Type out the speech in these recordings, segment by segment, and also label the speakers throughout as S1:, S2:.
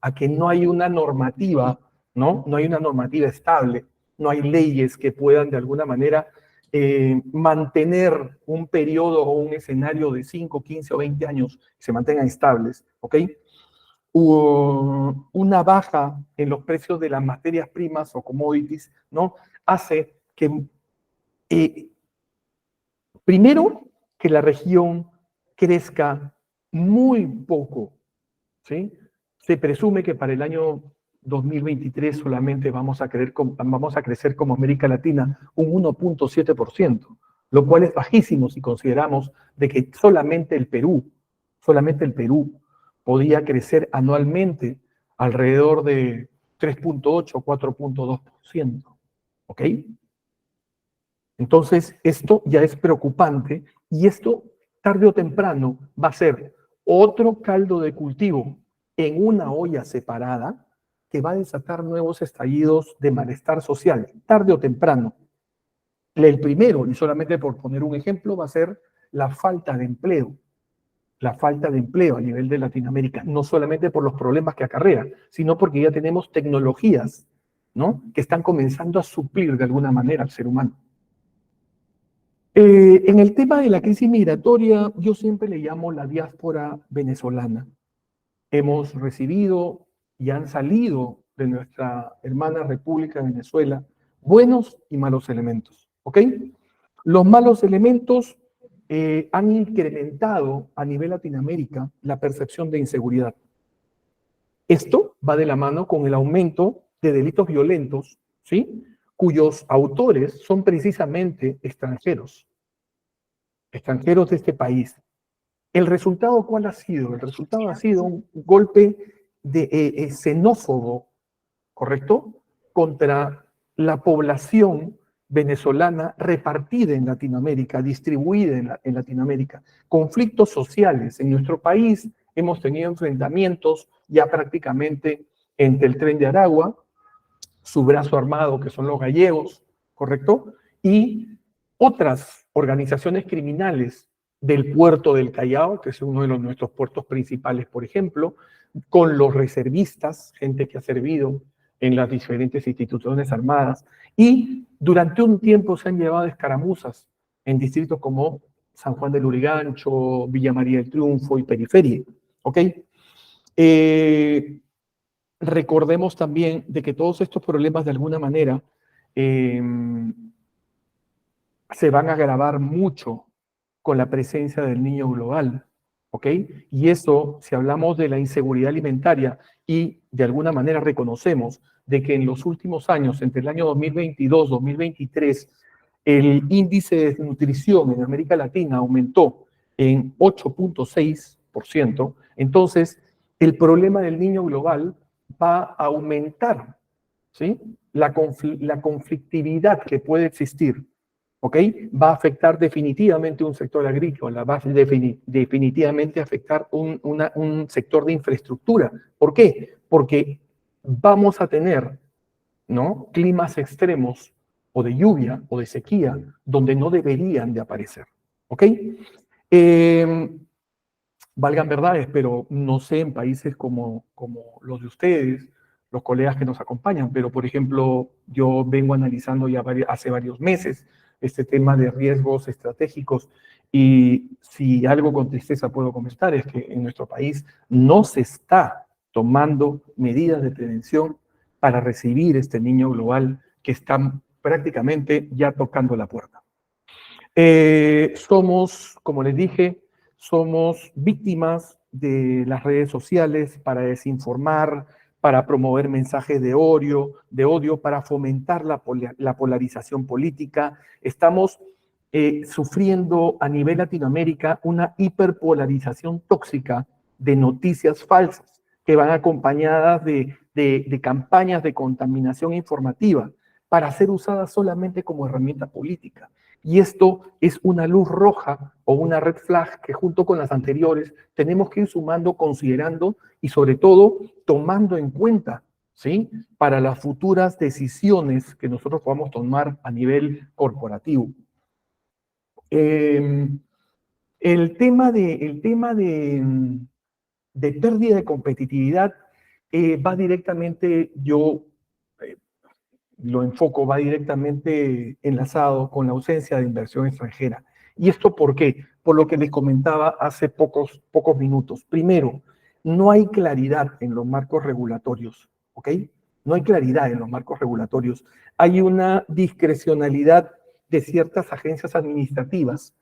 S1: a que no hay una normativa, ¿no? No hay una normativa estable, no hay leyes que puedan de alguna manera mantener un periodo o un escenario de 5, 15 o 20 años que se mantengan estables, ¿ok? Una baja en los precios de las materias primas o commodities, ¿no? Hace que, primero, que la región crezca muy poco, ¿sí? Se presume que para el año 2023 solamente vamos a crecer como América Latina un 1.7%, lo cual es bajísimo si consideramos de que solamente el Perú podía crecer anualmente alrededor de 3.8 o 4.2%, ¿ok? Entonces, esto ya es preocupante y esto tarde o temprano va a ser otro caldo de cultivo en una olla separada que va a desatar nuevos estallidos de malestar social, tarde o temprano. El primero, y solamente por poner un ejemplo, va a ser la falta de empleo. La falta de empleo a nivel de Latinoamérica, no solamente por los problemas que acarrea, sino porque ya tenemos tecnologías, ¿no? Que están comenzando a suplir de alguna manera al ser humano. En el tema de la crisis migratoria, yo siempre le llamo la diáspora venezolana. Hemos recibido y han salido de nuestra hermana República de Venezuela buenos y malos elementos, ¿ok? Los malos elementos han incrementado a nivel Latinoamérica la percepción de inseguridad. Esto va de la mano con el aumento de delitos violentos, ¿sí? Cuyos autores son precisamente extranjeros de este país. ¿El resultado cuál ha sido? El resultado ha sido un golpe de xenófobo, ¿correcto? Contra la población venezolana repartida en Latinoamérica, distribuida en Latinoamérica. Conflictos sociales. En nuestro país hemos tenido enfrentamientos ya prácticamente entre el Tren de Aragua, su brazo armado, que son los gallegos, ¿correcto? Y otras organizaciones criminales del puerto del Callao, que es uno de nuestros puertos principales, por ejemplo, con los reservistas, gente que ha servido en las diferentes instituciones armadas, y durante un tiempo se han llevado escaramuzas en distritos como San Juan del Lurigancho, Villa María del Triunfo y Periferia, ¿ok? Recordemos también de que todos estos problemas de alguna manera se van a agravar mucho con la presencia del niño global, ¿ok? Y eso, si hablamos de la inseguridad alimentaria y de alguna manera reconocemos de que en los últimos años, entre el año 2022-2023, el índice de desnutrición en América Latina aumentó en 8.6%, entonces el problema del niño global va a aumentar, ¿sí? La conflictividad que puede existir, ¿ok? Va a afectar definitivamente un sector agrícola, va a definitivamente afectar un sector de infraestructura. ¿Por qué? Porque vamos a tener, ¿no? Climas extremos o de lluvia o de sequía donde no deberían de aparecer, ¿ok? Valgan verdades, pero no sé en países como los de ustedes, los colegas que nos acompañan, pero por ejemplo, yo vengo analizando ya hace varios meses este tema de riesgos estratégicos y si algo con tristeza puedo comentar es que en nuestro país no se está tomando medidas de prevención para recibir este niño global que está prácticamente ya tocando la puerta. Somos, como les dije, somos víctimas de las redes sociales para desinformar, para promover mensajes de odio, para fomentar la polarización política. Estamos sufriendo a nivel Latinoamérica una hiperpolarización tóxica de noticias falsas que van acompañadas de campañas de contaminación informativa para ser usadas solamente como herramienta política. Y esto es una luz roja o una red flag que junto con las anteriores tenemos que ir sumando, considerando y sobre todo tomando en cuenta, ¿sí? Para las futuras decisiones que nosotros podamos tomar a nivel corporativo. El tema de pérdida de competitividad va directamente, eh, lo enfoco, va directamente enlazado con la ausencia de inversión extranjera. ¿Y esto por qué? Por lo que les comentaba hace pocos minutos. Primero, no hay claridad en los marcos regulatorios, ¿ok? No hay claridad en los marcos regulatorios. Hay una discrecionalidad de ciertas agencias administrativas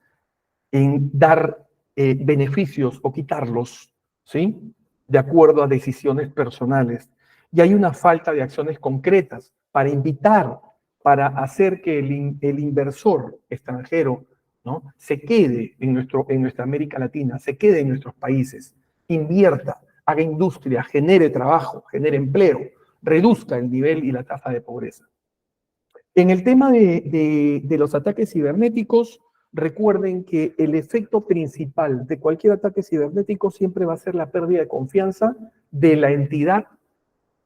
S1: en dar beneficios o quitarlos, ¿sí? De acuerdo a decisiones personales. Y hay una falta de acciones concretas para invitar, para hacer que el inversor extranjero, ¿no?, se quede en nuestra América Latina, se quede en nuestros países, invierta, haga industria, genere trabajo, genere empleo, reduzca el nivel y la tasa de pobreza. En el tema de los ataques cibernéticos, recuerden que el efecto principal de cualquier ataque cibernético siempre va a ser la pérdida de confianza de la entidad,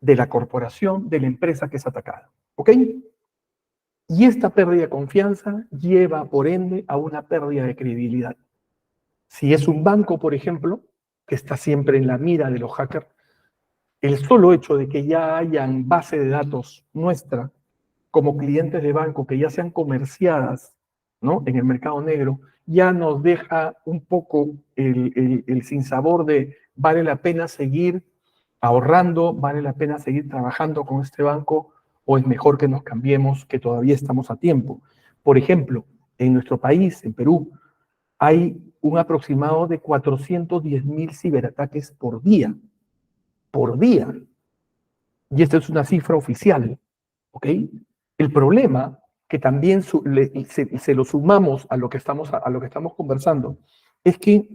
S1: de la corporación, de la empresa que es atacada. ¿Ok? Y esta pérdida de confianza lleva, por ende, a una pérdida de credibilidad. Si es un banco, por ejemplo, que está siempre en la mira de los hackers, el solo hecho de que ya hayan base de datos nuestra como clientes de banco que ya sean comerciadas, ¿no?, en el mercado negro, ya nos deja un poco el sinsabor de vale la pena seguir ahorrando, vale la pena seguir trabajando con este banco o es mejor que nos cambiemos, que todavía estamos a tiempo. Por ejemplo, en nuestro país, en Perú, hay un aproximado de 410.000 ciberataques por día. Por día. Y esta es una cifra oficial. ¿Ok? El problema, que también se lo sumamos a lo que estamos conversando, es que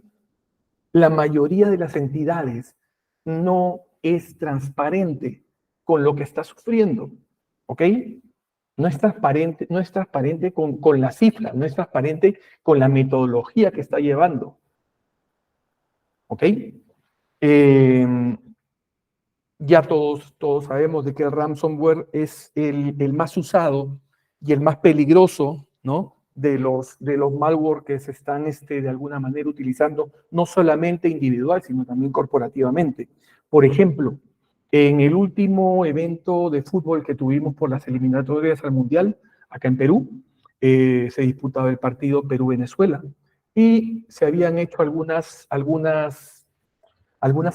S1: la mayoría de las entidades no es transparente con lo que está sufriendo. ¿Ok? No es transparente con la cifra, no es transparente con la metodología que está llevando. ¿Ok? Ya todos sabemos de que el ransomware es el más usado y el más peligroso, ¿no?, de los malware que se están de alguna manera utilizando, no solamente individual, sino también corporativamente. Por ejemplo, en el último evento de fútbol que tuvimos por las eliminatorias al Mundial, acá en Perú, se disputaba el partido Perú-Venezuela y se habían hecho algunas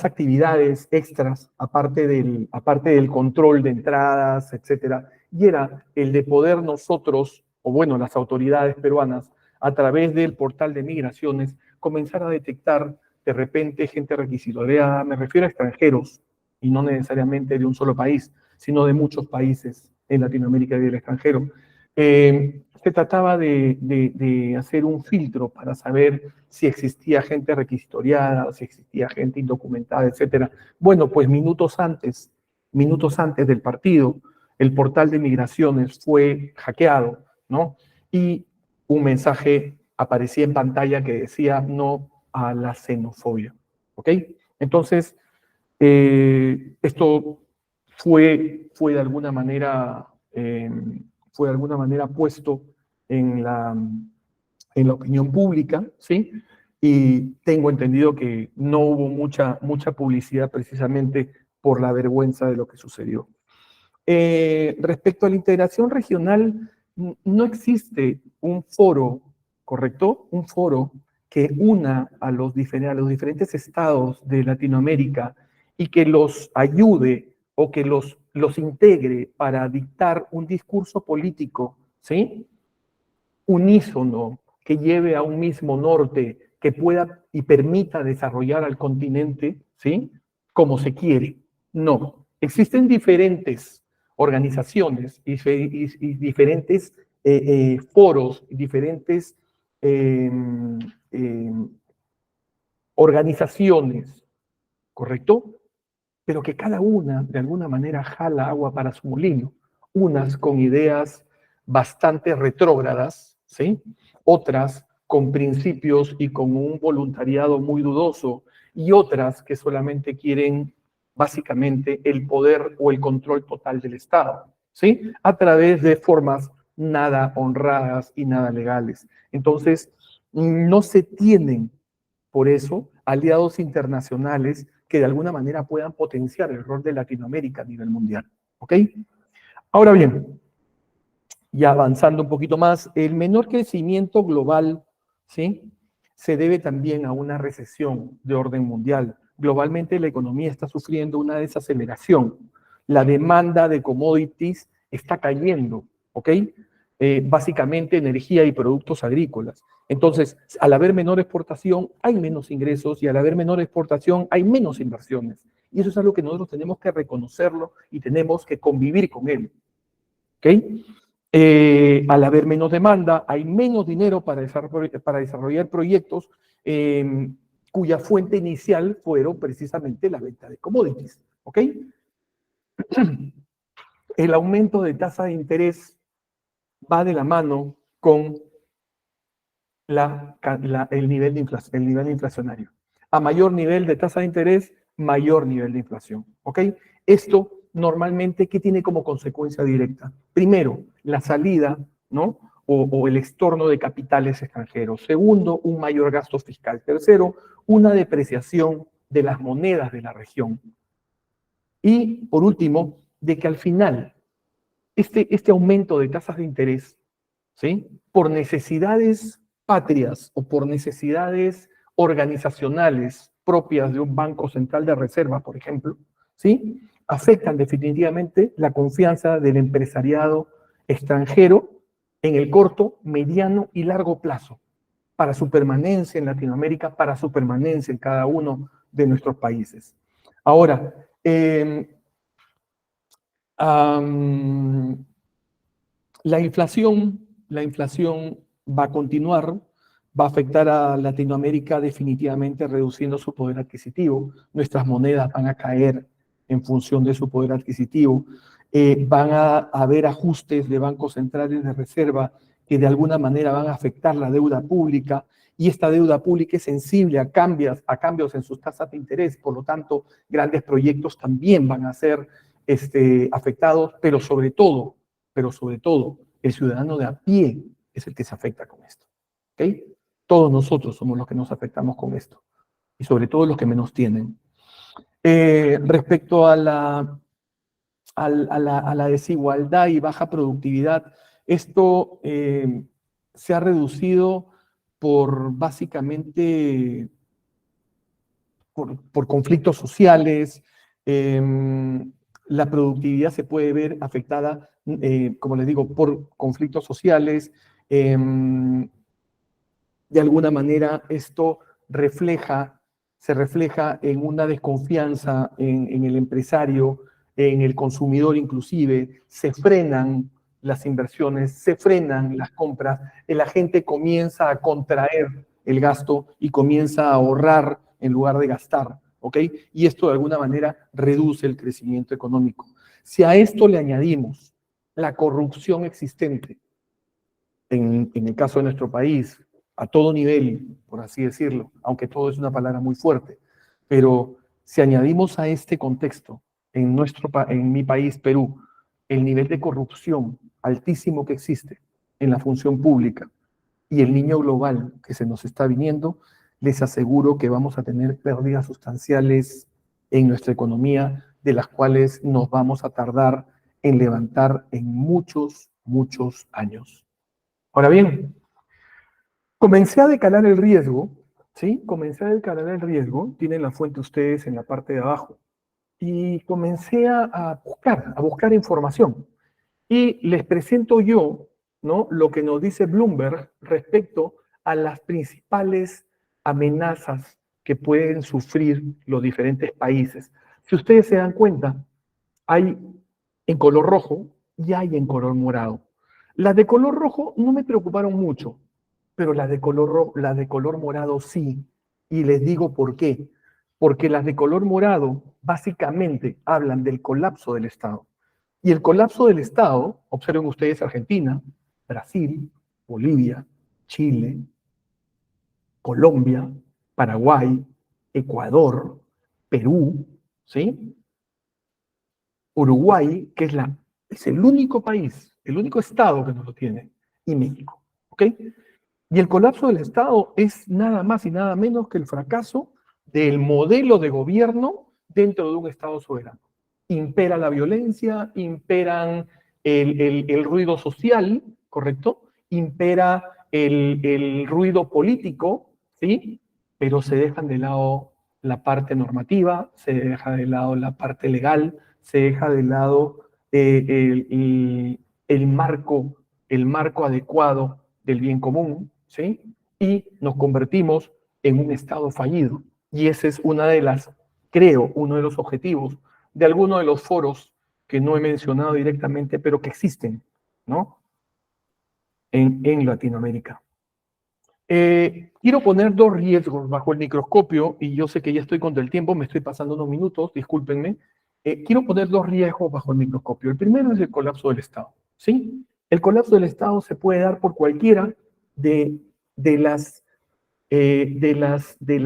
S1: actividades extras, aparte del control de entradas, etcétera, y era el de poder nosotros, o bueno, las autoridades peruanas, a través del portal de migraciones, comenzar a detectar de repente gente requisitoria, me refiero a extranjeros, y no necesariamente de un solo país, sino de muchos países en Latinoamérica y del extranjero. Se trataba de hacer un filtro para saber si existía gente requisitoriada, si existía gente indocumentada, etcétera. Bueno, pues minutos antes del partido, el portal de migraciones fue hackeado, ¿no? Y un mensaje aparecía en pantalla que decía no a la xenofobia, ¿ok? Entonces, esto fue de alguna manera puesto en la opinión pública, ¿sí? Y tengo entendido que no hubo mucha publicidad precisamente por la vergüenza de lo que sucedió. Respecto a la integración regional, no existe un foro, ¿correcto? Un foro que una a los diferentes estados de Latinoamérica y que los ayude o que los integre para dictar un discurso político, ¿sí?, unísono, que lleve a un mismo norte, que pueda y permita desarrollar al continente, ¿sí?, como se quiere. No, existen diferentes organizaciones y diferentes foros, diferentes eh, eh, organizaciones, ¿correcto? Pero que cada una de alguna manera jala agua para su molino, unas con ideas bastante retrógradas, ¿sí?, otras con principios y con un voluntariado muy dudoso, y otras que solamente quieren básicamente el poder o el control total del Estado, ¿sí?, a través de formas nada honradas y nada legales. Entonces, no se tienen, por eso, aliados internacionales que de alguna manera puedan potenciar el rol de Latinoamérica a nivel mundial. ¿Ok? Ahora bien, ya avanzando un poquito más, el menor crecimiento global, ¿sí?, se debe también a una recesión de orden mundial. Globalmente la economía está sufriendo una desaceleración. La demanda de commodities está cayendo, ¿ok? Básicamente energía y productos agrícolas. Entonces, al haber menor exportación, hay menos ingresos y al haber menor exportación, hay menos inversiones. Y eso es algo que nosotros tenemos que reconocerlo y tenemos que convivir con él, ¿ok? Al haber menos demanda, hay menos dinero para desarrollar proyectos cuya fuente inicial fueron precisamente la venta de commodities. ¿Ok? El aumento de tasa de interés va de la mano con el nivel inflacionario. A mayor nivel de tasa de interés, mayor nivel de inflación. ¿Ok? Esto normalmente, ¿qué tiene como consecuencia directa? Primero, la salida, ¿no? O el estorno de capitales extranjeros. Segundo, un mayor gasto fiscal. Tercero, una depreciación de las monedas de la región. Y por último, de que al final, este aumento de tasas de interés, ¿sí?, por necesidades patrias o por necesidades organizacionales propias de un banco central de reserva, por ejemplo, ¿sí?, afectan definitivamente la confianza del empresariado extranjero en el corto, mediano y largo plazo para su permanencia en Latinoamérica, para su permanencia en cada uno de nuestros países. Ahora, la inflación va a continuar, va a afectar a Latinoamérica definitivamente reduciendo su poder adquisitivo. Nuestras monedas van a caer en función de su poder adquisitivo. Van a haber ajustes de bancos centrales de reserva que de alguna manera van a afectar la deuda pública y esta deuda pública es sensible a cambios en sus tasas de interés. Por lo tanto, grandes proyectos también van a ser afectados, pero sobre todo, el ciudadano de a pie es el que se afecta con esto. ¿Okay? Todos nosotros somos los que nos afectamos con esto, y sobre todo los que menos tienen. Respecto a la desigualdad y baja productividad, esto se ha reducido básicamente por conflictos sociales. La productividad se puede ver afectada, como les digo, por conflictos sociales. De alguna manera esto se refleja en una desconfianza en el empresario, en el consumidor inclusive, se frenan las inversiones, se frenan las compras, la gente comienza a contraer el gasto y comienza a ahorrar en lugar de gastar, ¿ok? Y esto de alguna manera reduce el crecimiento económico. Si a esto le añadimos la corrupción existente, en el caso de nuestro país, a todo nivel, por así decirlo, aunque todo es una palabra muy fuerte, pero si añadimos a este contexto, en mi país, Perú, el nivel de corrupción altísimo que existe en la función pública y el niño global que se nos está viniendo, les aseguro que vamos a tener pérdidas sustanciales en nuestra economía, de las cuales nos vamos a tardar en levantar en muchos, muchos años. Ahora bien, comencé a decalar el riesgo, ¿sí? Comencé a decalar el riesgo, tienen la fuente ustedes en la parte de abajo, y comencé a buscar información. Y les presento yo, ¿no?, lo que nos dice Bloomberg respecto a las principales amenazas que pueden sufrir los diferentes países. Si ustedes se dan cuenta, hay en color rojo y hay en color morado. Las de color rojo no me preocuparon mucho, pero las de color morado sí. Y les digo por qué. Porque las de color morado básicamente hablan del colapso del Estado. Y el colapso del Estado, observen ustedes Argentina, Brasil, Bolivia, Chile, Colombia, Paraguay, Ecuador, Perú, ¿sí? Uruguay, que es el único país, el único Estado que no lo tiene, y México, ¿ok? Y el colapso del Estado es nada más y nada menos que el fracaso del modelo de gobierno dentro de un Estado soberano. Impera la violencia, imperan el ruido social, ¿correcto? Impera el ruido político, ¿sí? Pero se dejan de lado la parte normativa, se deja de lado la parte legal, se deja de lado el marco adecuado del bien común, ¿sí? Y nos convertimos en un Estado fallido. Y ese es una de las, creo, uno de los objetivos de algunos de los foros que no he mencionado directamente, pero que existen, ¿no? En Latinoamérica. Quiero poner dos riesgos bajo el microscopio, y yo sé que ya estoy contra el tiempo, me estoy pasando unos minutos, discúlpenme. Quiero poner dos riesgos bajo el microscopio. El primero es el colapso del Estado, ¿sí? El colapso del Estado se puede dar por cualquiera de, de las, de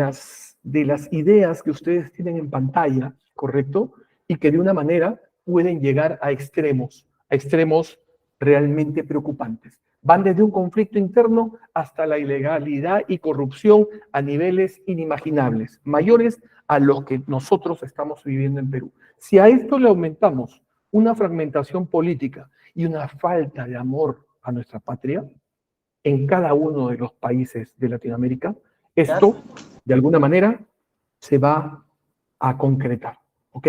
S1: las ideas que ustedes tienen en pantalla, ¿correcto? Y que de una manera pueden llegar a extremos realmente preocupantes. Van desde un conflicto interno hasta la ilegalidad y corrupción a niveles inimaginables, mayores a los que nosotros estamos viviendo en Perú. Si a esto le aumentamos una fragmentación política y una falta de amor a nuestra patria en cada uno de los países de Latinoamérica, esto, de alguna manera, se va a concretar, ¿ok?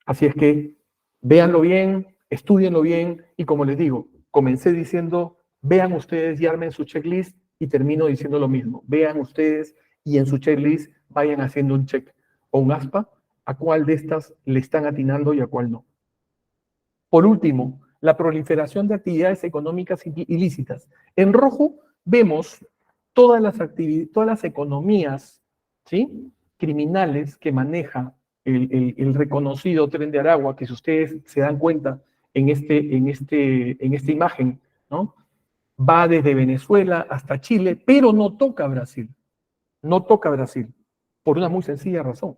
S1: Así es que véanlo bien, estudienlo bien, y como les digo, comencé diciendo, vean ustedes y armen su checklist, y termino diciendo lo mismo. Vean ustedes y en su checklist vayan haciendo un check o un aspa a cuál de estas le están atinando y a cuál no. Por último, la proliferación de actividades económicas ilícitas. En rojo vemos todas las economías, ¿sí?, criminales que maneja el reconocido Tren de Aragua, que si ustedes se dan cuenta en esta imagen, ¿no?, va desde Venezuela hasta Chile, pero no toca Brasil. No toca Brasil, por una muy sencilla razón,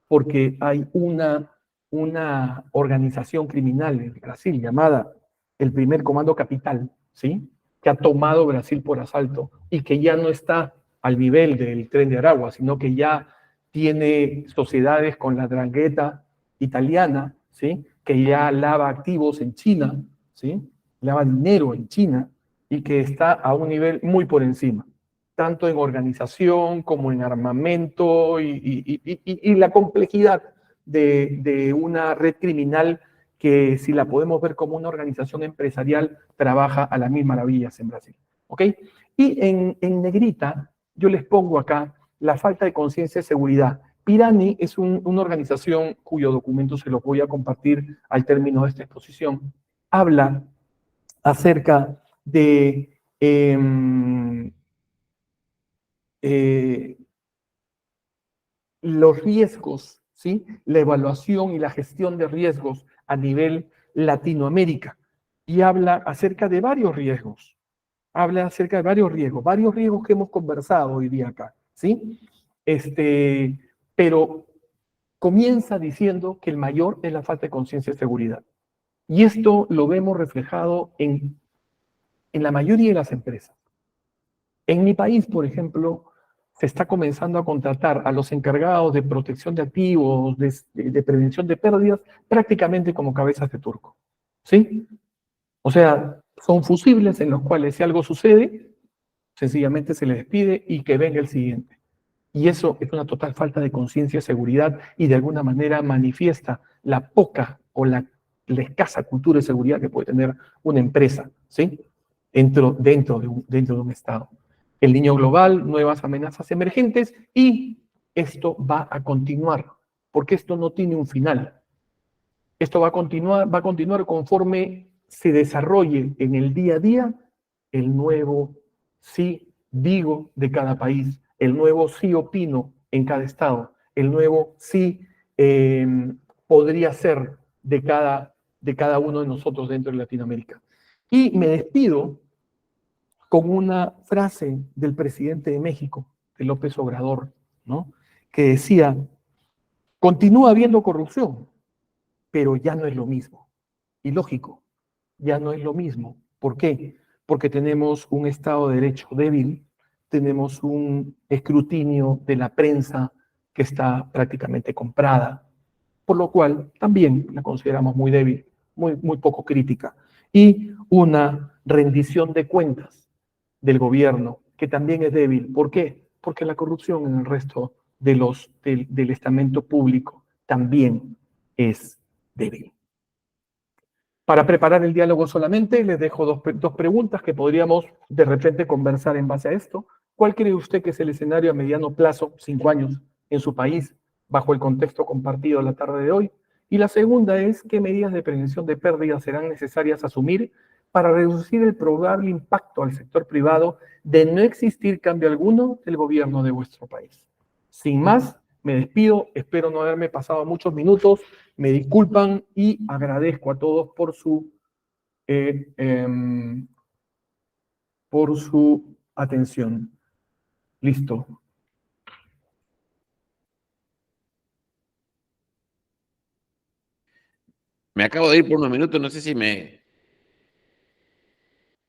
S1: porque hay una organización criminal en Brasil llamada el Primer Comando Capital, ¿sí?, que ha tomado Brasil por asalto y que ya no está al nivel del Tren de Aragua, sino que ya tiene sociedades con la Drangheta italiana, ¿sí?, que ya lava activos en China, ¿sí?, lava dinero en China, y que está a un nivel muy por encima, tanto en organización como en armamento y la complejidad de una red criminal que, si la podemos ver como una organización empresarial, trabaja a las mil maravillas en Brasil. ¿Ok? Y en negrita yo les pongo acá la falta de conciencia de seguridad. Pirani es una organización cuyo documento se lo voy a compartir al término de esta exposición. Habla acerca de los riesgos, ¿sí?, la evaluación y la gestión de riesgos a nivel Latinoamérica, y habla acerca de varios riesgos. Habla acerca de varios riesgos que hemos conversado hoy día acá, ¿sí? Pero comienza diciendo que el mayor es la falta de conciencia de seguridad. Y esto lo vemos reflejado en la mayoría de las empresas. En mi país, por ejemplo, se está comenzando a contratar a los encargados de protección de activos, de prevención de pérdidas, prácticamente como cabezas de turco, ¿sí? O sea, son fusibles en los cuales, si algo sucede, sencillamente se les despide y que venga el siguiente. Y eso es una total falta de conciencia de seguridad, y de alguna manera manifiesta la poca o la escasa cultura de seguridad que puede tener una empresa, ¿sí?, dentro de un Estado. El niño global, nuevas amenazas emergentes, y esto va a continuar, porque esto no tiene un final. Esto va a continuar conforme se desarrolle en el día a día el nuevo sí digo de cada país, el nuevo sí opino en cada estado, el nuevo sí podría ser de cada uno de nosotros dentro de Latinoamérica. Y me despido con una frase del presidente de México, de López Obrador, ¿no?, que decía: continúa habiendo corrupción, pero ya no es lo mismo. Y lógico, ya no es lo mismo. ¿Por qué? Porque tenemos un Estado de Derecho débil, tenemos un escrutinio de la prensa que está prácticamente comprada, por lo cual también la consideramos muy débil, muy poco crítica. Y una rendición de cuentas del gobierno, que también es débil. ¿Por qué? Porque la corrupción en el resto del estamento público también es débil. Para preparar el diálogo solamente, les dejo dos preguntas que podríamos de repente conversar en base a esto. ¿Cuál cree usted que es el escenario a mediano plazo, 5 años, en su país, bajo el contexto compartido la tarde de hoy? Y la segunda es, ¿qué medidas de prevención de pérdidas serán necesarias asumir para reducir el probable impacto al sector privado de no existir cambio alguno del gobierno de vuestro país? Sin más, me despido, espero no haberme pasado muchos minutos, me disculpan y agradezco a todos eh, em, por su atención. Listo.
S2: Me acabo de ir por unos minutos, no sé si me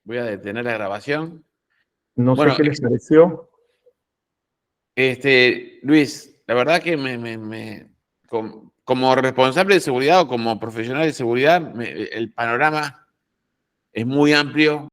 S2: voy a detener la grabación.
S1: No sé
S2: Bueno,
S1: qué les pareció.
S2: Luis, la verdad que como responsable de seguridad o como profesional de seguridad, el panorama es muy amplio.